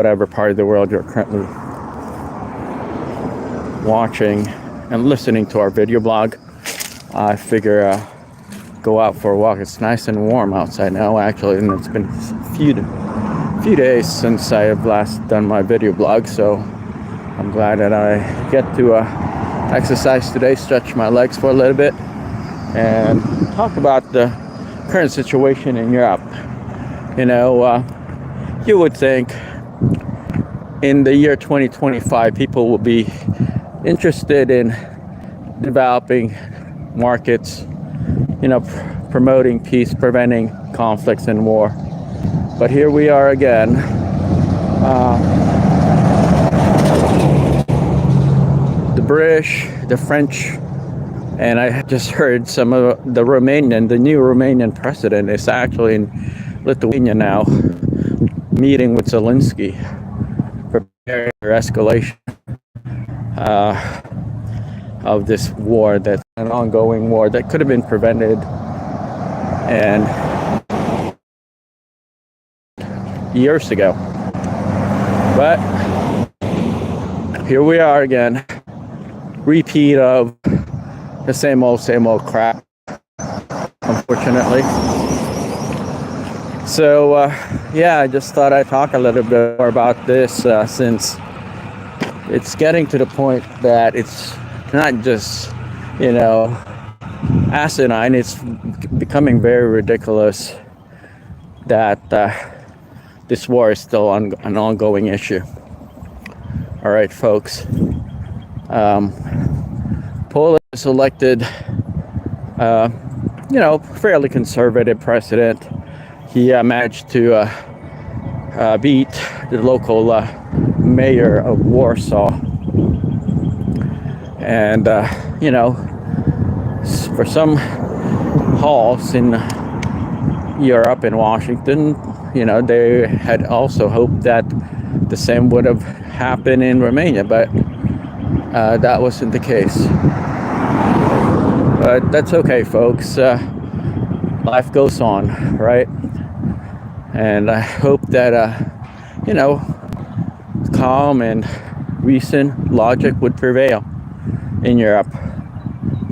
whatever part of the world you're currently watching and listening to our video blog. I figure go out for a walk. It's nice and warm outside now, actually, and it's been a few days since I have last done my video blog, so I'm glad that I get to exercise today, stretch my legs for a little bit, and talk about the current situation in Europe. You know, you would think in the year 2025 people will be interested in developing markets, you know, promoting peace, preventing conflicts and war. But here we are again. The British, the French, and I just heard some of the new Romanian president is actually in Lithuania now, meeting with Zelensky, preparing for escalation of this war, that's an ongoing war that could have been prevented and years ago. But here we are again, repeat of the same old crap, unfortunately. So yeah, I just thought I'd talk a little bit more about this since it's getting to the point that it's not just, you know, asinine, it's becoming very ridiculous that this war is still an ongoing issue. All right, folks. Poland has elected, you know, fairly conservative president. He managed to beat the local mayor of Warsaw. And, you know, for some halls in Europe and Washington, you know, they had also hoped that the same would have happened in Romania, but that wasn't the case. But that's okay, folks. Life goes on, right? And I hope that, you know, calm and reason, logic would prevail in Europe,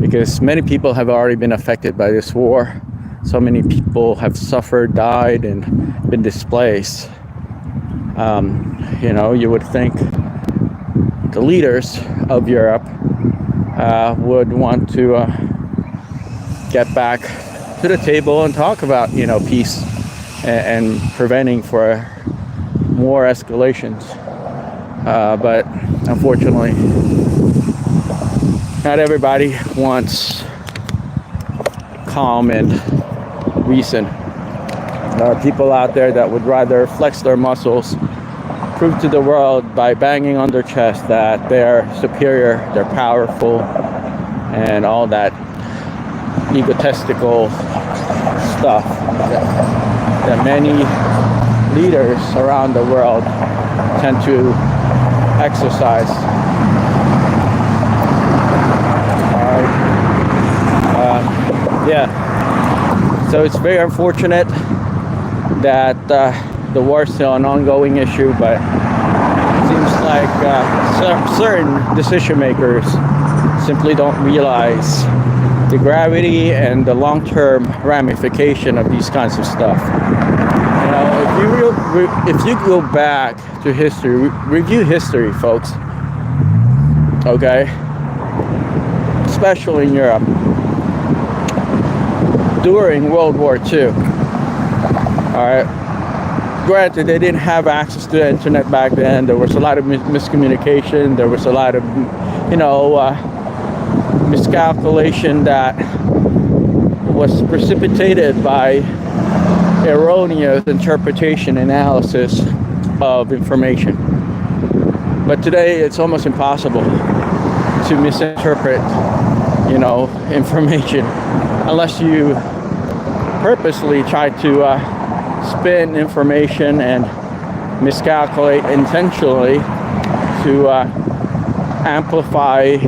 because many people have already been affected by this war. So many people have suffered, died, and been displaced. You know, you would think the leaders of Europe would want to get back to the table and talk about, you know, peace and preventing for more escalations. But unfortunately, not everybody wants calm and reason. There are people out there that would rather flex their muscles, prove to the world by banging on their chest that they're superior, they're powerful, and all that egotistical stuff that many leaders around the world tend to exercise. Yeah, so it's very unfortunate that the war is still an ongoing issue, but it seems like certain decision makers simply don't realize the gravity and the long-term ramification of these kinds of stuff. You know, if you go back to history, review history, folks, okay, especially in Europe. During World War II, all right, granted, they didn't have access to the internet back then. There was a lot of miscommunication. There was a lot of, you know, miscalculation that was precipitated by erroneous interpretation analysis of information. But today, it's almost impossible to misinterpret, you know, information unless you purposely try to spin information and miscalculate intentionally to amplify,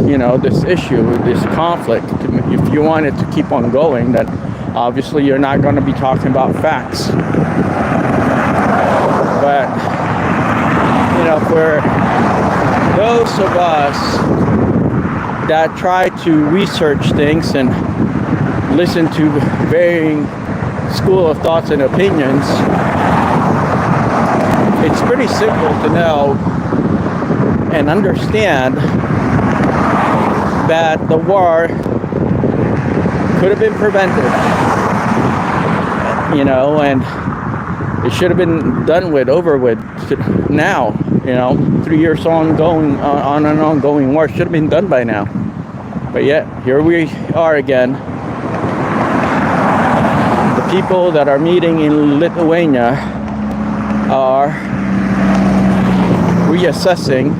you know, this issue, this conflict. If you want it to keep on going, then obviously you're not going to be talking about facts. But for those of us that try to research things and listen to varying school of thoughts and opinions, it's pretty simple to know and understand that the war could have been prevented, and it should have been done with, over with now. 3 years on an ongoing war should have been done by now. But yet, here we are again. The people that are meeting in Lithuania are reassessing,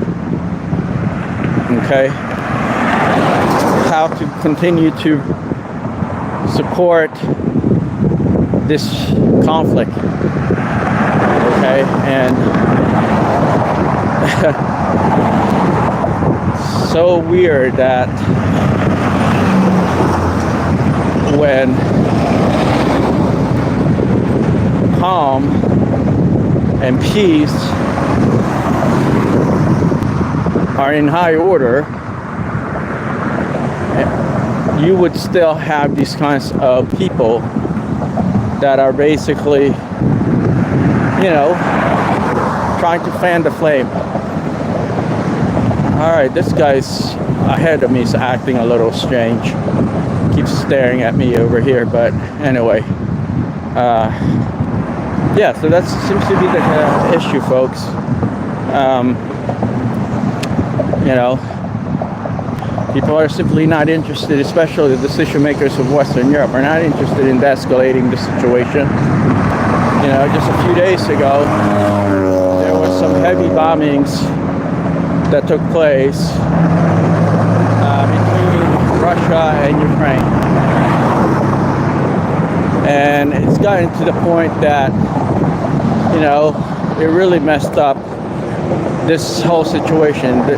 okay, how to continue to support this conflict, okay, and so weird that when calm and peace are in high order, you would still have these kinds of people that are basically, trying to fan the flame. Alright, this guy's ahead of me is acting a little strange. Keeps staring at me over here, but anyway. Yeah, so that seems to be the issue, folks. People are simply not interested, especially the decision makers of Western Europe, are not interested in de-escalating the situation. Just a few days ago, there was some heavy bombings that took place between Russia and Ukraine. And it's gotten to the point that, it really messed up this whole situation, the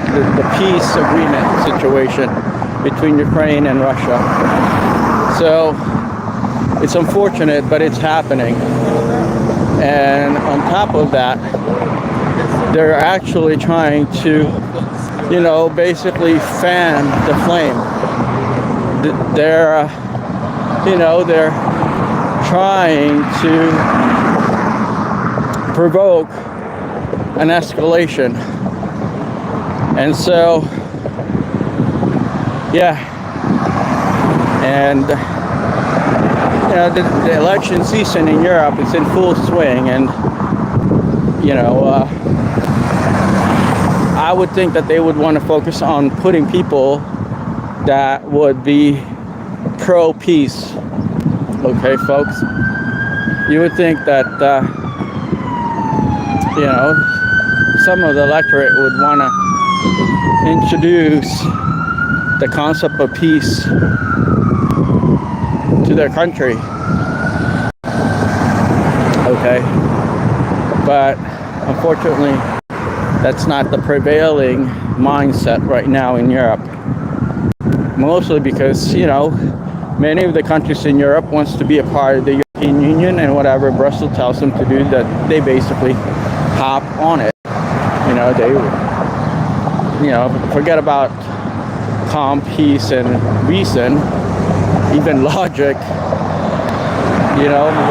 peace agreement situation between Ukraine and Russia. So it's unfortunate, but it's happening. And on top of that, they're actually trying to, basically fan the flame. They're trying to provoke an escalation. And so, yeah, and the election season in Europe is in full swing, and I would think that they would want to focus on putting people that would be pro-peace. Okay, folks, you would think that some of the electorate would want to introduce the concept of peace to their country. Okay, but unfortunately that's not the prevailing mindset right now in Europe, mostly because many of the countries in Europe wants to be a part of the European Union, and whatever Brussels tells them to do, that they basically hop on it. They forget about calm, peace, and reason, even logic.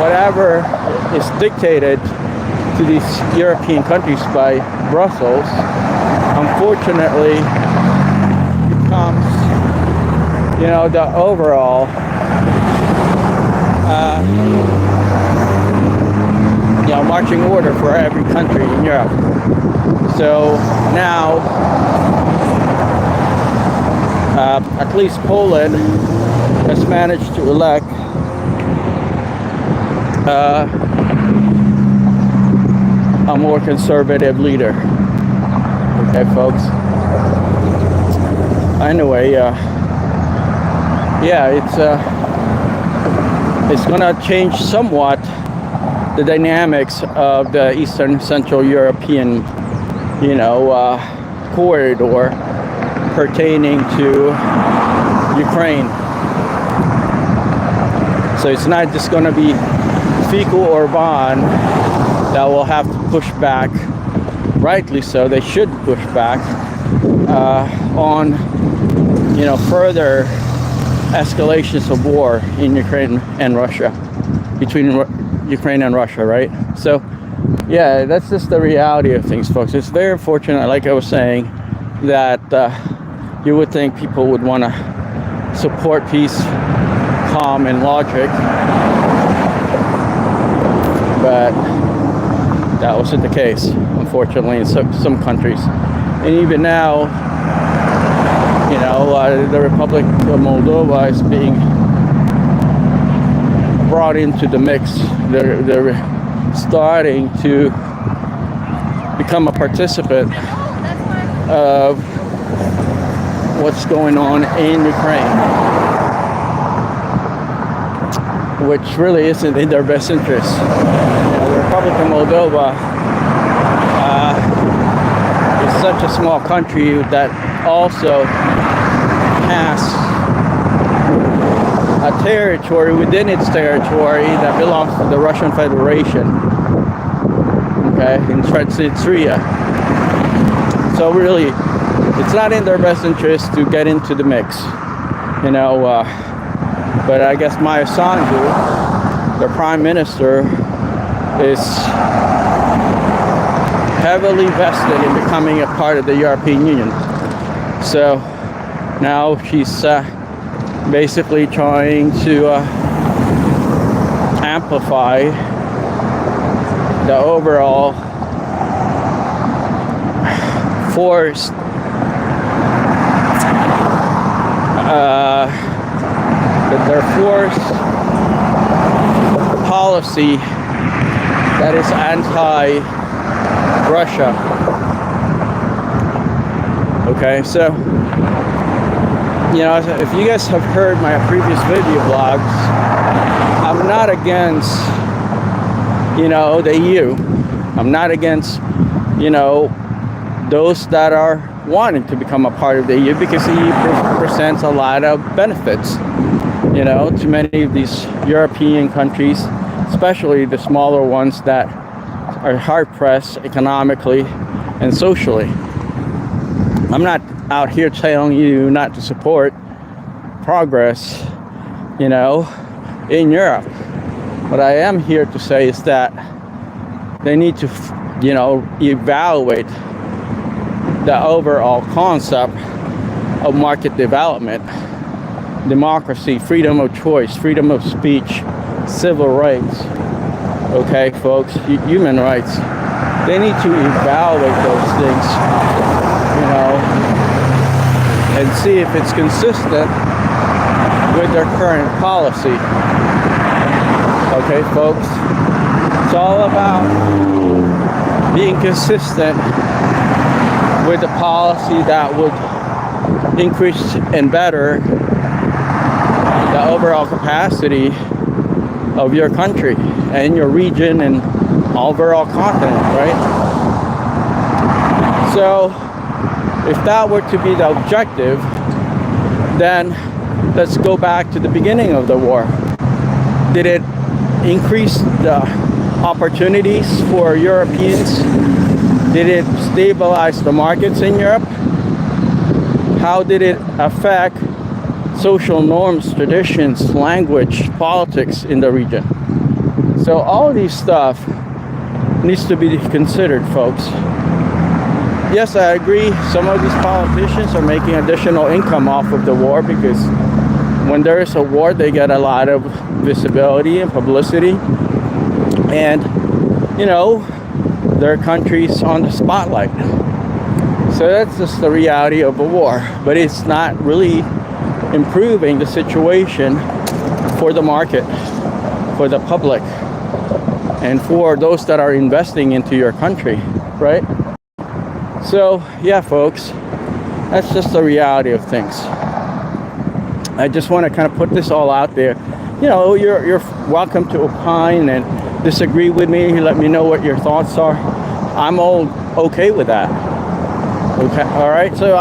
Whatever is dictated to these European countries by Brussels, unfortunately, becomes, the overall, marching order for every country in Europe. So now, at least Poland has managed to elect a more conservative leader. Okay, folks. Anyway, it's gonna change somewhat the dynamics of the Eastern Central European, corridor pertaining to Ukraine. So it's not just going to be Fico Orban that will have to push back rightly so, they should push back on, further escalations of war in Ukraine and Russia, between Ukraine and Russia, right? So, yeah, that's just the reality of things, folks. It's very unfortunate, like I was saying, that you would think people would want to support peace, calm, and logic, but that wasn't the case, unfortunately, in some countries. And even now, the Republic of Moldova is being brought into the mix. They're starting to become a participant of what's going on in Ukraine, which really isn't in their best interest. The Republic of Moldova is such a small country that also has a territory within its territory that belongs to the Russian Federation, okay, in Transnistria. So really, it's not in their best interest to get into the mix, but I guess Maya Sandu, the prime minister, is heavily vested in becoming a part of the European Union. So now she's basically trying to amplify the overall forced their forced policy that is anti-Russia. Okay, so if you guys have heard my previous video blogs, I'm not against the EU. I'm not against those that are wanting to become a part of the EU, because the EU presents a lot of benefits to many of these European countries, especially the smaller ones that are hard pressed economically and socially. I'm not out here telling you not to support progress in Europe. What I am here to say is that they need to evaluate the overall concept of market development, democracy, freedom of choice, freedom of speech, civil rights, okay, folks, human rights. They need to evaluate those things, and see if it's consistent with their current policy. Okay, folks, it's all about being consistent with the policy that would increase and better the overall capacity of your country and your region and overall continent, right? So if that were to be the objective, then let's go back to the beginning of the war. Did it increase the opportunities for Europeans? Did it stabilize the markets in Europe? How did it affect social norms, traditions, language, politics in the region? So all of these stuff needs to be considered, folks. Yes, I agree, some of these politicians are making additional income off of the war, because when there is a war, they get a lot of visibility and publicity, and their country's on the spotlight. So that's just the reality of a war, but it's not really improving the situation for the market, for the public, and for those that are investing into your country, right? So yeah, folks, that's just the reality of things. I just want to kind of put this all out there. You're welcome to opine and disagree with me. Let me know what your thoughts are. I'm all okay with that. Okay, all right. So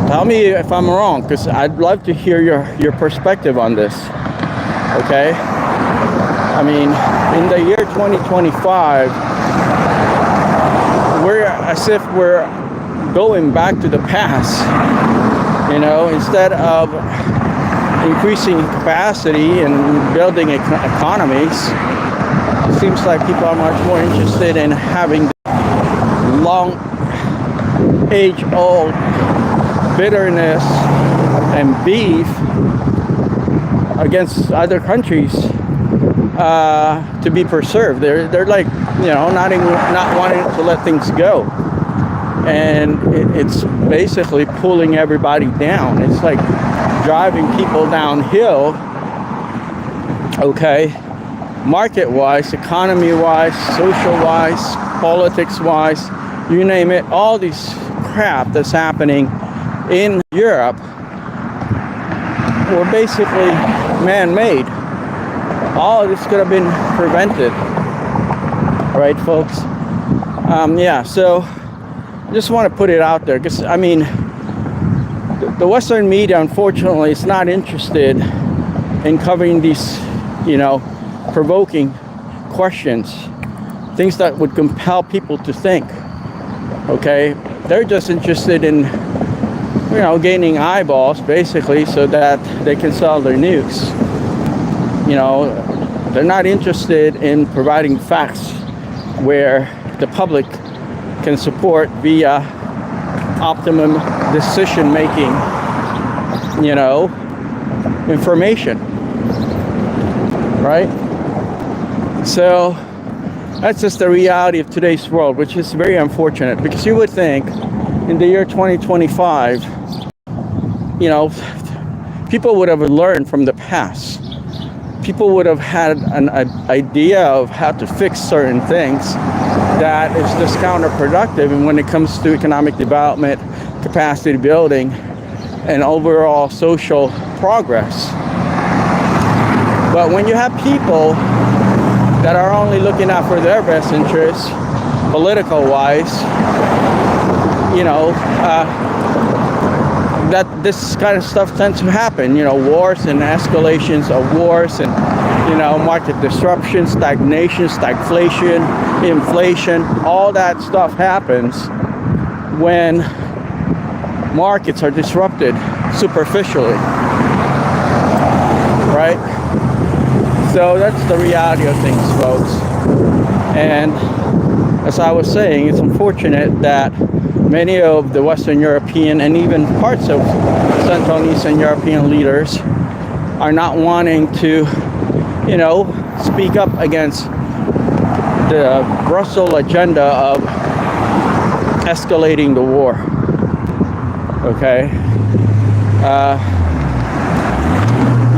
tell me if I'm wrong, because I'd love to hear your perspective on this. Okay. In the year 2025, as if we're going back to the past, instead of increasing capacity and building economies. It seems like people are much more interested in having long age-old bitterness and beef against other countries to be preserved. They're like, not wanting to let things go. And it's basically pulling everybody down. It's like driving people downhill, okay, market-wise, economy-wise, social-wise, politics-wise, you name it. All these crap that's happening in Europe were basically man-made. All of this could have been prevented, right, folks? So I just want to put it out there, because the Western media, unfortunately, is not interested in covering these, provoking questions, things that would compel people to think. Okay, they're just interested in, gaining eyeballs, basically, so that they can sell their news. They're not interested in providing facts where the public can support via optimum decision making, information, right? So that's just the reality of today's world, which is very unfortunate, because you would think in the year 2025, people would have learned from the past. People would have had an idea of how to fix certain things that is just counterproductive. And when it comes to economic development, capacity building, and overall social progress. But when you have people that are only looking out for their best interests, political-wise, that this kind of stuff tends to happen. Wars and escalations of wars, and market disruption, stagnation, stagflation, inflation. All that stuff happens when markets are disrupted superficially, right? So that's the reality of things, folks. And as I was saying, it's unfortunate that many of the Western European and even parts of Central and Eastern European leaders are not wanting to, speak up against the Brussels agenda of escalating the war. Okay.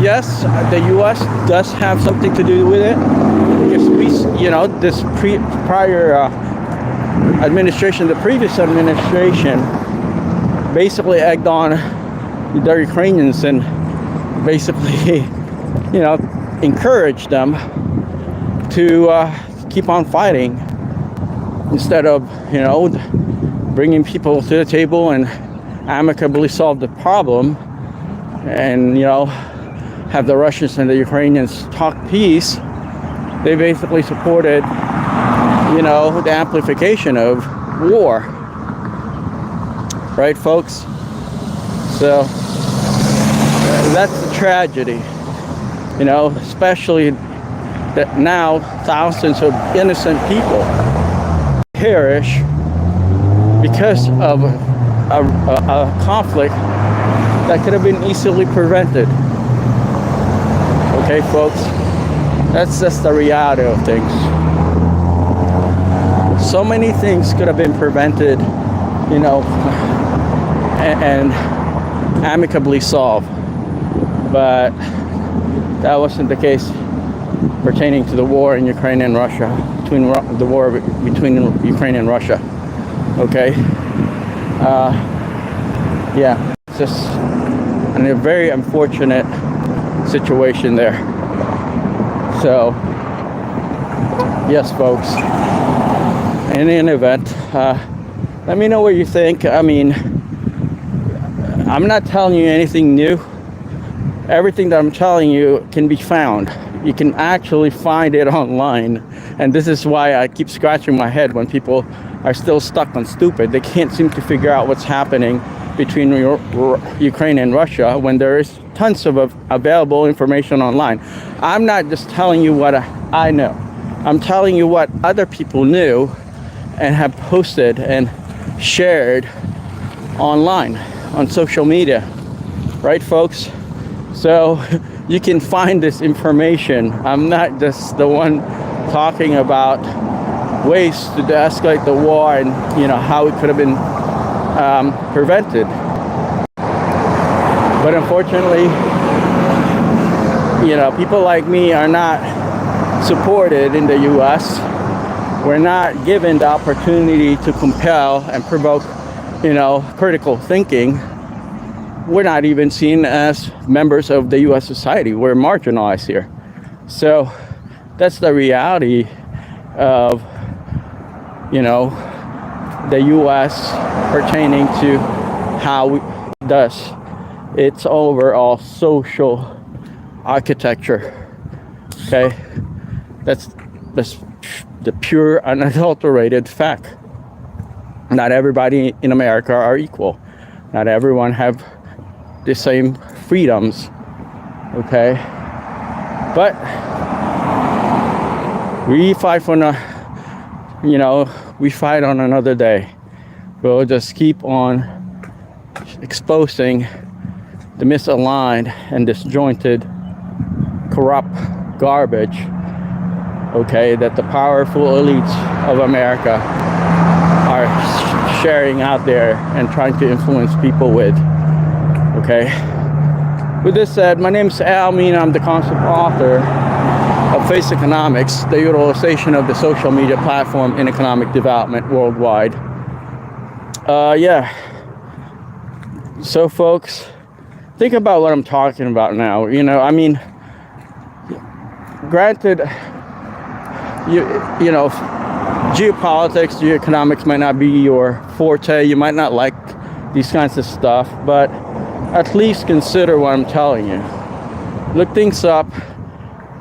Yes, the U.S. does have something to do with it, because this prior administration, the previous administration, basically egged on the Ukrainians and basically, encouraged them to keep on fighting instead of, bringing people to the table and amicably solve the problem, and, have the Russians and the Ukrainians talk peace. They basically supported, the amplification of war. Right, folks? So that's the tragedy, especially that now thousands of innocent people perish because of a conflict that could have been easily prevented. Okay, folks? That's just the reality of things. So many things could have been prevented, and amicably solved. But that wasn't the case pertaining to the war in Ukraine and Russia, the war between Ukraine and Russia. Okay? It's just a very unfortunate situation there. So, yes, folks. In any event, let me know what you think. I'm not telling you anything new. Everything that I'm telling you can be found. You can actually find it online. And this is why I keep scratching my head when people are still stuck on stupid. They can't seem to figure out what's happening between Ukraine and Russia when there is tons of available information online. I'm not just telling you what I know. I'm telling you what other people knew and have posted and shared online on social media, right, folks? So you can find this information. I'm not just the one talking about ways to de-escalate the war and how it could have been prevented. But unfortunately, people like me are not supported in the US. We're not given the opportunity to compel and provoke, critical thinking. We're not even seen as members of the US society. We're marginalized here. So that's the reality of, the US pertaining to how it does its overall social architecture. Okay? That's the pure, unadulterated fact. Not everybody in America are equal. Not everyone have the same freedoms. Okay? But we fight we fight on another day. We'll just keep on exposing the misaligned and disjointed, corrupt garbage, okay, that the powerful elites of America are sharing out there and trying to influence people with, okay? With this said, my name is Al Mina. I'm the concept author of Faceconomics, the utilization of the social media platform in economic development worldwide. So folks, think about what I'm talking about now. Granted, geopolitics, geoeconomics might not be your forte. You might not like these kinds of stuff, but at least consider what I'm telling you. Look things up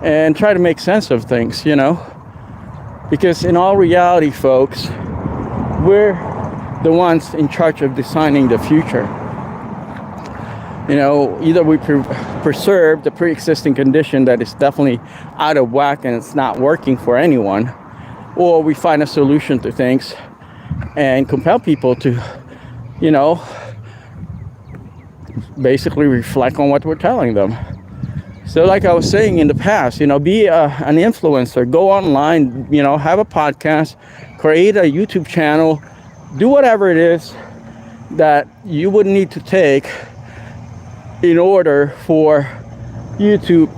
and try to make sense of things, because in all reality, folks, we're the ones in charge of designing the future. Either we preserve the pre-existing condition that is definitely out of whack and it's not working for anyone, or we find a solution to things and compel people to, basically reflect on what we're telling them. So like I was saying in the past, be an influencer, go online, have a podcast, create a YouTube channel, do whatever it is that you would need to take in order for you to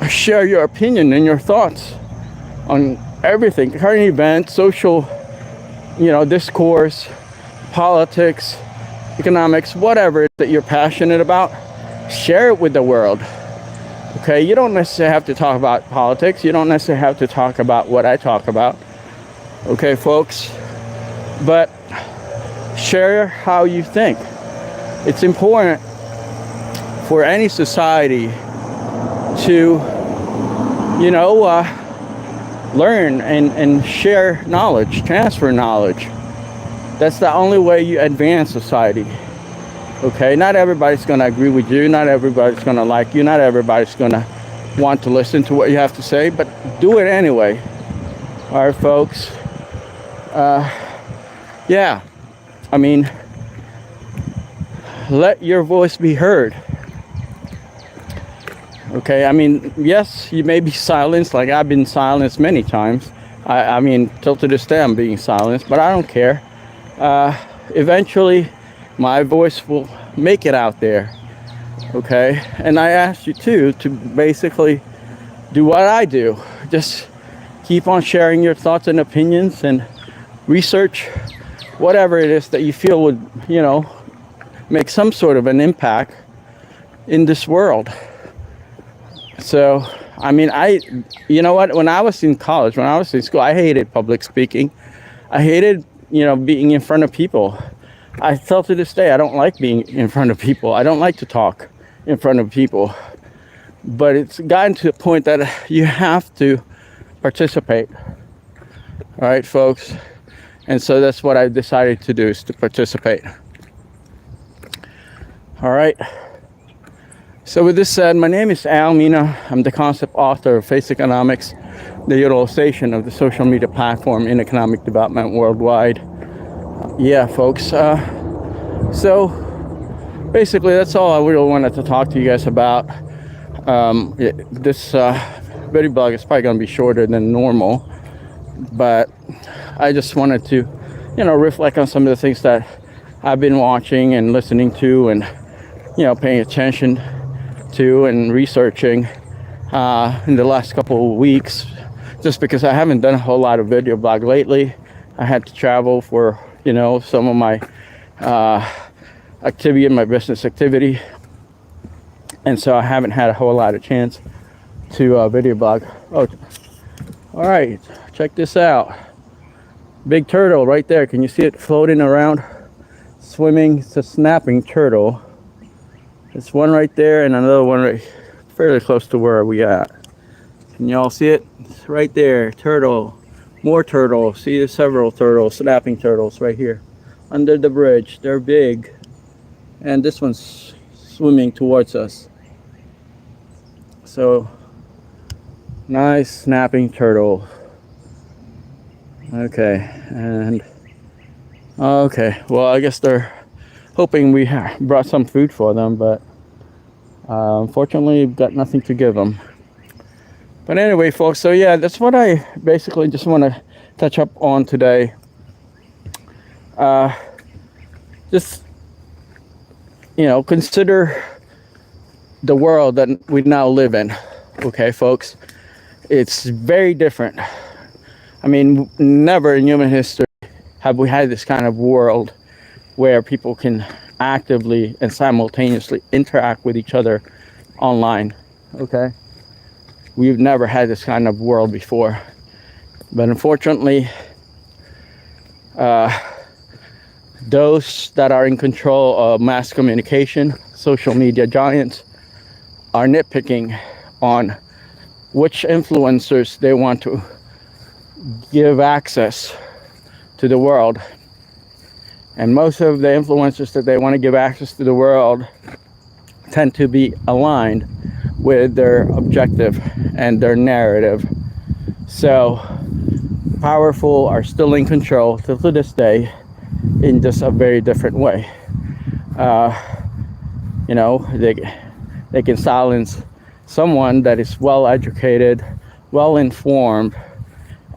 share your opinion and your thoughts on everything, current events, social, discourse, politics, economics, whatever it is that you're passionate about, share it with the world. Okay, you don't necessarily have to talk about politics. You don't necessarily have to talk about what I talk about. Okay, folks, but share how you think. It's important for any society to, learn and share knowledge, transfer knowledge. That's the only way you advance society. Okay, not everybody's going to agree with you. Not everybody's going to like you. Not everybody's going to want to listen to what you have to say, but do it anyway. All right, folks. Let your voice be heard. Okay, yes, you may be silenced, like I've been silenced many times. Till to this day I'm being silenced, but I don't care. Eventually, my voice will make it out there. Okay, and I ask you too to basically do what I do. Just keep on sharing your thoughts and opinions and research whatever it is that you feel would, make some sort of an impact in this world. So, when I was in college, when I was in school, I hated public speaking. I hated, being in front of people. I still to this day, I don't like being in front of people. I don't like to talk in front of people. But it's gotten to the point that you have to participate. All right, folks. And so that's what I decided to do, is to participate. All right. So with this said, my name is Al Mina. I'm the concept author of Faceconomics, the utilization of the social media platform in economic development worldwide. Yeah, folks. So basically, that's all I really wanted to talk to you guys about. This video blog is probably going to be shorter than normal, but I just wanted to, reflect on some of the things that I've been watching and listening to, and paying attention to and researching in the last couple of weeks, just because I haven't done a whole lot of video blog lately. I had to travel for some of my activity in my business activity, and so I haven't had a whole lot of chance to video blog. Oh, all right, check this out. Big turtle right there. Can you see it floating around, swimming? It's a snapping turtle. It's one right there and another one right fairly close to where we at. Can y'all see it? It's right there. Turtle. More turtles. See, there's several turtles, snapping turtles right here under the bridge. They're big. And this one's swimming towards us. So, nice snapping turtle. Okay, and okay, well, I guess they're hoping we brought some food for them, but unfortunately, we've got nothing to give them. But anyway, folks, so yeah, that's what I basically just want to touch up on today. Just, consider the world that we now live in. Okay, folks, it's very different. I mean, never in human history have we had this kind of world where people can actively and simultaneously interact with each other online. Okay, we've never had this kind of world before, but unfortunately, those that are in control of mass communication, social media giants, are nitpicking on which influencers they want to give access to the world. And most of the influencers that they want to give access to the world tend to be aligned with their objective and their narrative. So powerful are still in control to this day in just a very different way. They can silence someone that is well educated, well informed,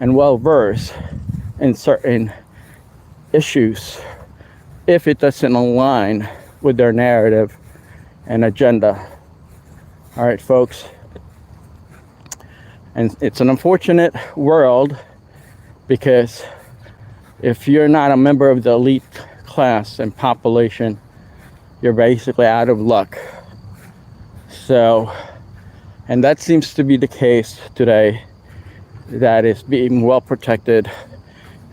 and well versed in certain issues if it doesn't align with their narrative and agenda. All right, folks. And it's an unfortunate world, because if you're not a member of the elite class and population, you're basically out of luck. So, and that seems to be the case today, that is being well protected,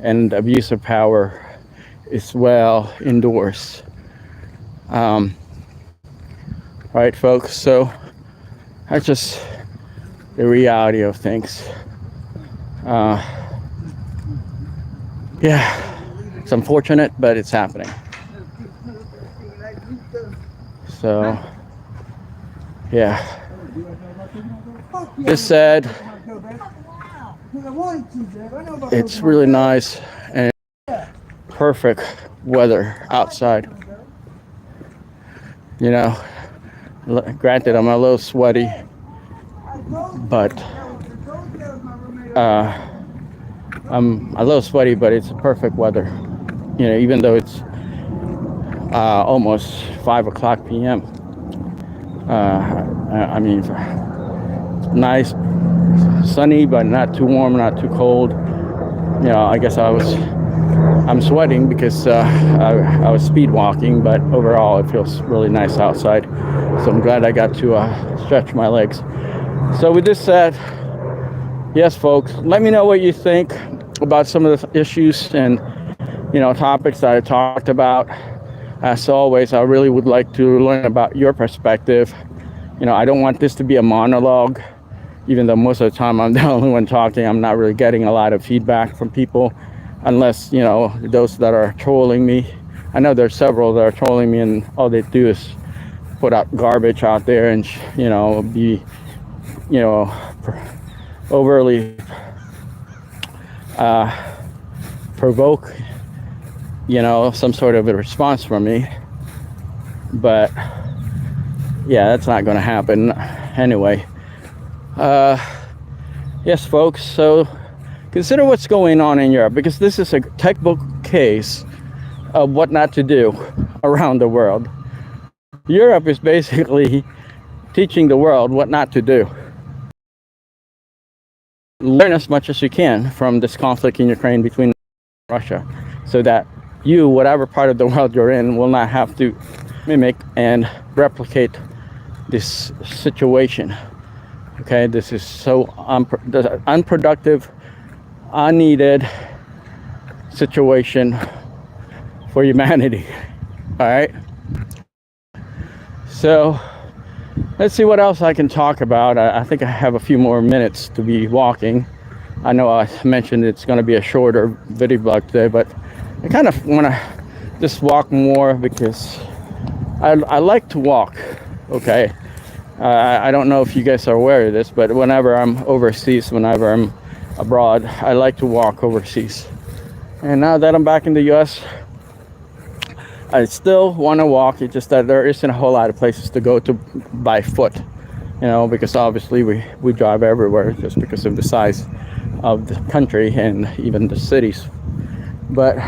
and abuse of power is well endorsed. Right, folks, so that's just the reality of things. Yeah, it's unfortunate, but it's happening. So, yeah. This said, it's really nice and perfect weather outside. Granted, I'm a little sweaty, but I'm a little sweaty, but it's perfect weather. Even though it's almost 5 o'clock p.m. I mean, it's nice, sunny, but not too warm, not too cold. I guess I'm sweating because I was speed walking, but overall it feels really nice outside. So I'm glad I got to stretch my legs. So with this said, yes, folks, let me know what you think about some of the issues and topics that I talked about. As always, I really would like to learn about your perspective. I don't want this to be a monologue, even though most of the time I'm the only one talking. I'm not really getting a lot of feedback from people. unless, you know, those that are trolling me. I know there's several that are trolling me, and all they do is put out garbage out there and, you know, be, you know, overly provoke, you know, some sort of a response from me. But yeah, that's not going to happen anyway. Yes, folks, so consider what's going on in Europe, because this is a textbook case of what not to do around the world. Europe is basically teaching the world what not to do. Learn as much as you can from this conflict in Ukraine between Russia, so that you, whatever part of the world you're in, will not have to mimic and replicate this situation. Okay, this is so unproductive, unneeded situation for humanity. All right, so let's see what else I can talk about. I think I have a few more minutes to be walking. I know I mentioned it's going to be a shorter video blog today, but I kind of want to just walk more because I like to walk. Okay, I don't know if you guys are aware of this, but whenever I'm overseas, whenever I'm abroad, I like to walk overseas. And now that I'm back in the US, I still want to walk. It's just that there isn't a whole lot of places to go to by foot, you know, because obviously we drive everywhere just because of the size of the country and even the cities. But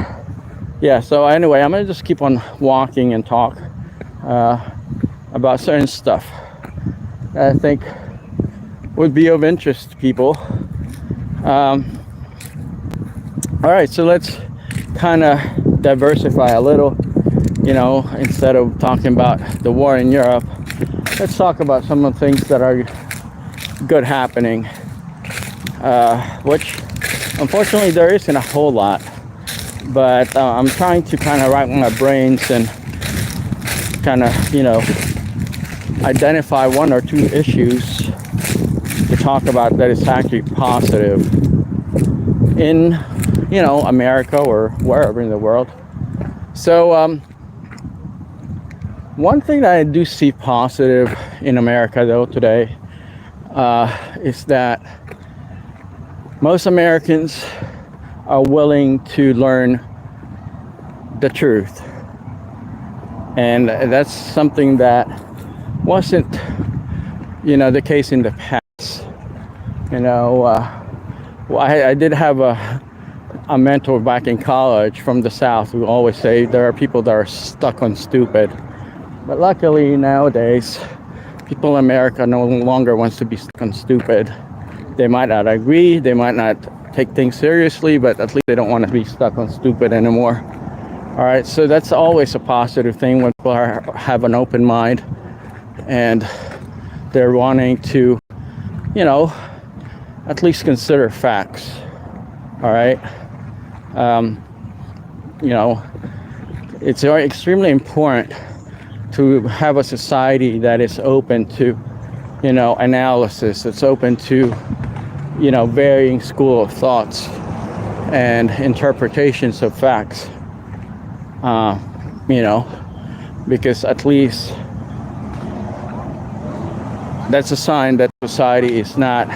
yeah, so anyway, I'm gonna just keep on walking and talk about certain stuff that I think would be of interest to people. All right, so let's kind of diversify a little. You know, instead of talking about the war in Europe, let's talk about some of the things that are good happening, which unfortunately there isn't a whole lot, but I'm trying to kind of rack my brains and kind of, you know, identify one or two issues to talk about that is actually positive in, you know, America or wherever in the world. So one thing that I do see positive in America, though, today is that most Americans are willing to learn the truth. And that's something that wasn't, you know, the case in the past. You know, I did have a mentor back in college from the South who always say there are people that are stuck on stupid. But luckily nowadays, people in America no longer wants to be stuck on stupid. They might not agree, they might not take things seriously, but at least they don't want to be stuck on stupid anymore. All right, so that's always a positive thing when people have an open mind and they're wanting to, you know, at least consider facts. All right, you know, it's extremely important to have a society that is open to, you know, analysis. It's open to, you know, varying school of thoughts and interpretations of facts. You know, because at least that's a sign that society is not,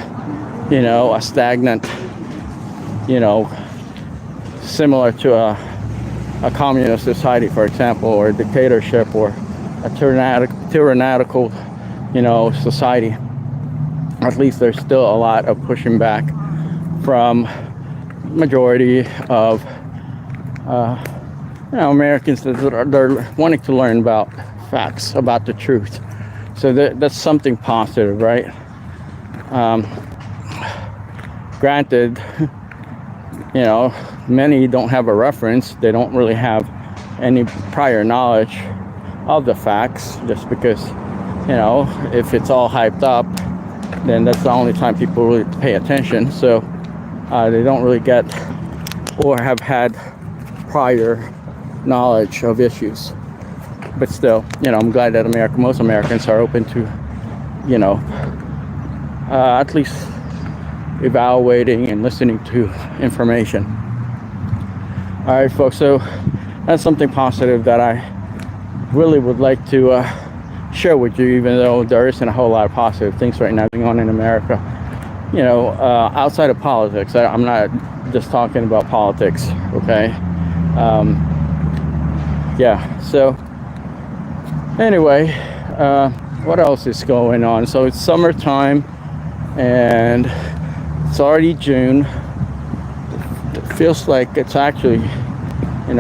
you know, a stagnant, you know, similar to a communist society, for example, or a dictatorship, or a tyrannical, you know, society. At least there's still a lot of pushing back from majority of you know, Americans that they're wanting to learn about facts, about the truth. So that's something positive, right? Granted, you know, many don't have a reference. They don't really have any prior knowledge of the facts, just because, you know, if it's all hyped up, then that's the only time people really pay attention. So they don't really get or have had prior knowledge of issues. But still, you know, I'm glad that most Americans are open to, you know, at least evaluating and listening to information. All right, folks. So that's something positive that I really would like to share with you, even though there isn't a whole lot of positive things right now going on in America. Outside of politics. I'm not just talking about politics, okay? So anyway, what else is going on? So it's summertime, and it's already June. It feels like it's actually, a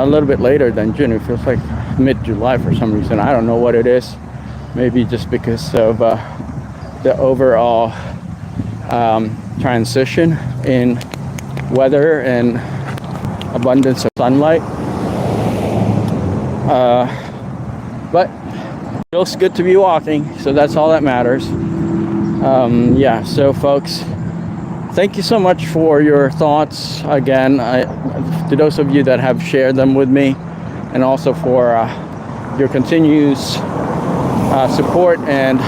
little bit later than June. It feels like mid-July for some reason. I don't know what it is. Maybe just because of the overall transition in weather and abundance of sunlight. But it feels good to be walking, so that's all that matters. So folks, thank you so much for your thoughts again, to those of you that have shared them with me, and also for your continuous support, and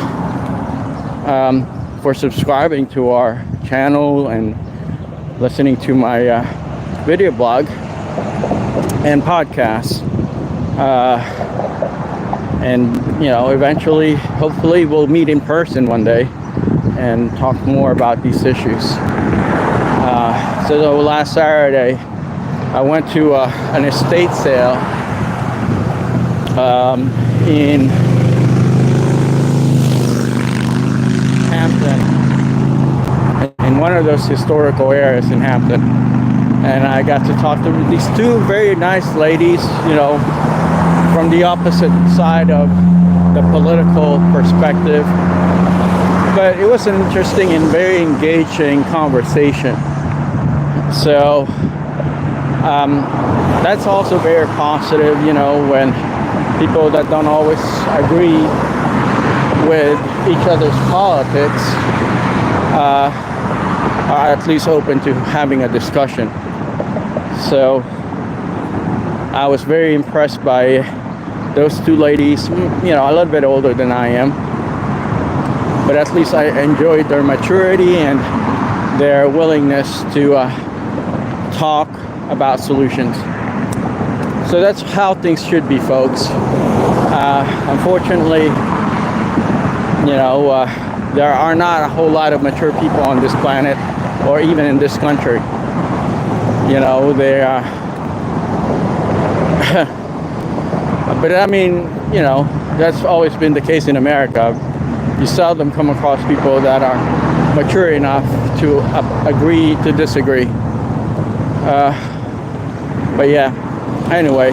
for subscribing to our channel and listening to my video blog and podcast. Eventually, hopefully we'll meet in person one day and talk more about these issues. So last Saturday I went to an estate sale in Hampton, in one of those historical areas in Hampton, and I got to talk to these two very nice ladies, from the opposite side of the political perspective. But it was an interesting and very engaging conversation. So that's also very positive, when people that don't always agree with each other's politics are at least open to having a discussion. So I was very impressed by those two ladies, a little bit older than I am, but at least I enjoyed their maturity and their willingness to talk about solutions. So that's how things should be, folks. Unfortunately, there are not a whole lot of mature people on this planet, or even in this country. They are but that's always been the case in America. You seldom come across people that are mature enough to agree to disagree. Anyway,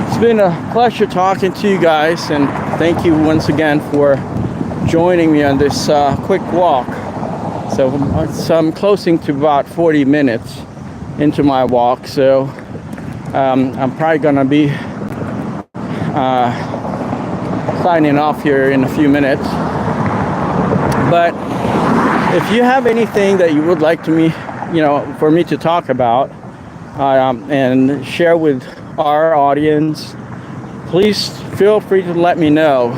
it's been a pleasure talking to you guys, and thank you once again for joining me on this quick walk. So I'm closing to about 40 minutes into my walk, so I'm probably gonna be signing off here in a few minutes. But if you have anything that you would like for me to talk about and share with our audience, please feel free to let me know.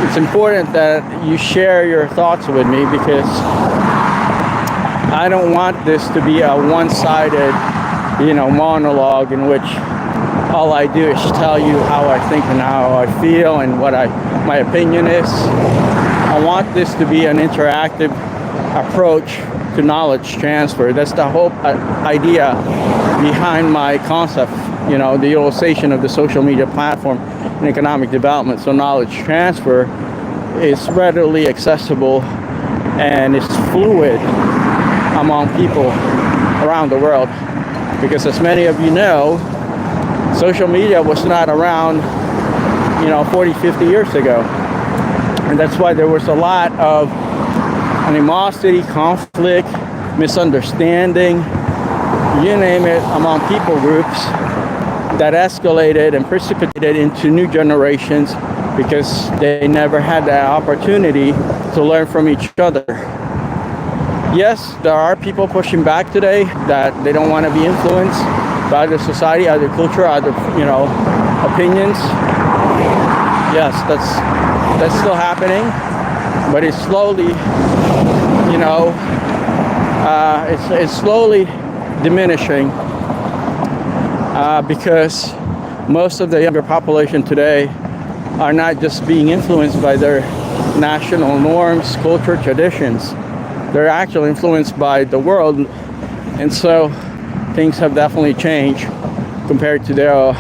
It's important that you share your thoughts with me, because I don't want this to be a one-sided, monologue in which all I do is tell you how I think and how I feel and what my opinion is. I want this to be an interactive approach to knowledge transfer. That's the whole idea behind my concept, the utilization of the social media platform in economic development. So knowledge transfer is readily accessible and it's fluid among people around the world. Because as many of you know, social media was not around, 40, 50 years ago. And that's why there was a lot of animosity, conflict, misunderstanding, you name it, among people groups that escalated and precipitated into new generations because they never had the opportunity to learn from each other. Yes, there are people pushing back today that they don't want to be influenced by the society, other culture, other, opinions. Yes, that's still happening, but it's slowly you know, it's slowly diminishing because most of the younger population today are not just being influenced by their national norms, culture, traditions. They're actually influenced by the world, and so things have definitely changed compared to their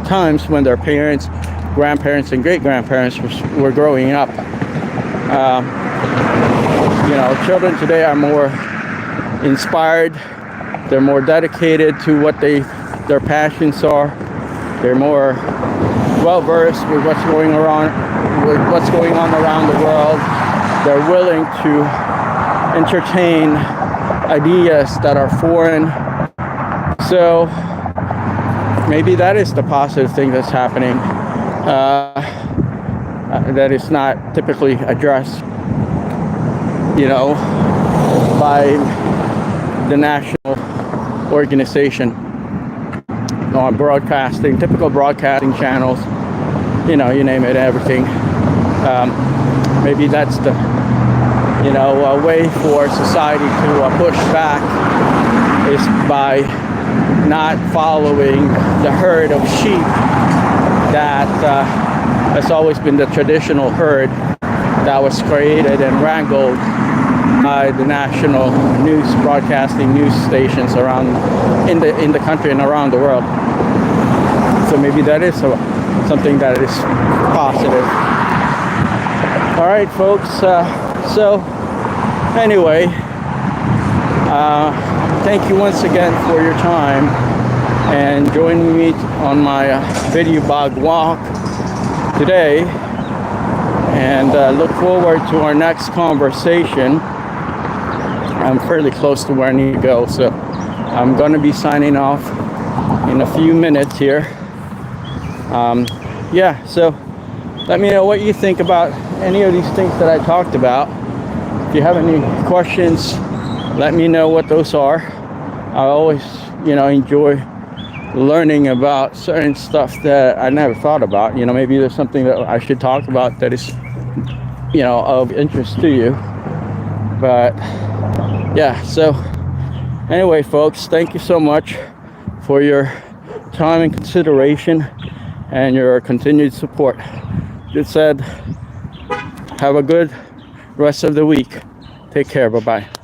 times when their parents, grandparents, and great-grandparents were growing up. You know, children today are more inspired. They're more dedicated to what their passions are. They're more well-versed with what's going on around the world. They're willing to entertain ideas that are foreign. So maybe that is the positive thing that's happening, that is not typically addressed, you know, by the national organization on broadcasting, typical broadcasting channels, you know, you name it, everything. Maybe that's the, you know, a way for society to push back is by not following the herd of sheep that has always been the traditional herd that was created and wrangled by the national news broadcasting news stations around in the country and around the world. So maybe that is something that is positive. All right, folks. So anyway, thank you once again for your time and joining me on my video blog walk today, and look forward to our next conversation. I'm fairly close to where I need to go, so I'm going to be signing off in a few minutes here. Yeah, so let me know what you think about any of these things that I talked about. If you have any questions, let me know what those are. I always, you know, enjoy learning about certain stuff that I never thought about. You know, maybe there's something that I should talk about that is, you know, of interest to you. But yeah, so anyway, folks, thank you so much for your time and consideration and your continued support. That said, have a good rest of the week. Take care. Bye-bye.